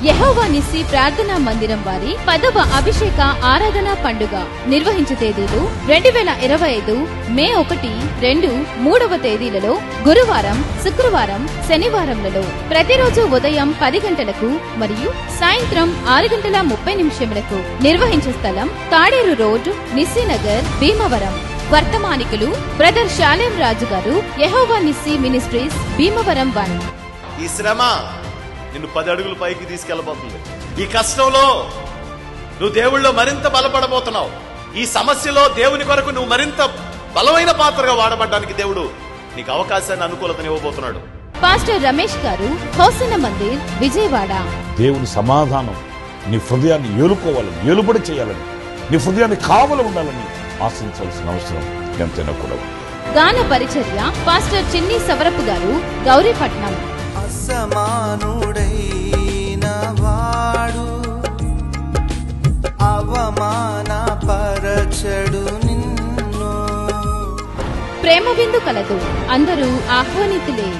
యెహోవా నిస్సి ప్రార్థనా మందిరం వారి 10వ అభిషేక ఆరాధన పండుగ నిర్వహించే తేదీలు 2025 మే 1, 2, 3వ తేదీలలో గురువారం, శుక్రవారం, శనివారంలలో ప్రతిరోజు ఉదయం 10 గంటలకు మరియు సాయంత్రం 6:30 నిర్వహించే స్థలం తాడేరు రోడ్, నిస్సీనగర్, భీమవరం. వర్తమానికులు బ్రదర్ శాలేం రాజు గారు, యెహోవా నిస్సి మినిస్ట్రీస్, భీమవరం 1. ఈ శ్రమ నిన్ను 10 అడుగులు పైకి తీసుకెళ్లబోతుంది. ఈ కష్టంలో నువ్వు దేవుళ్ళో మరింత బలపడబోతున్నావు. ఈ సమస్యలో దేవుని కొరకు నువ్వు మరింత బలమైన పాత్రగా వాడబడ్డానికి దేవుడు నీకు అవకాశాన్ని, అనుకూలతని ఇవ్వబోతున్నాడు. పాస్టర్ రమేష్ గారు, హోసన్న మందిర్, విజయవాడ. దేవుని సమాధానం నీ హృదయాన్ని ఏలుకోవాలని, ఏలుబడి చేయాలని, నీ హృదయాన్ని కావలి ఉండాలని ఆశించాల్సిన అవసరం ఎంతైనా కూడా. గాన పరిచర్య పాస్టర్ చిన్ని సవరపు గారు, గౌరీపట్నం. అసమానుడైన వాడు అవమానపరచడు నిన్ను. ప్రేమ విందు కలదు, అందరూ ఆహ్వానితులే.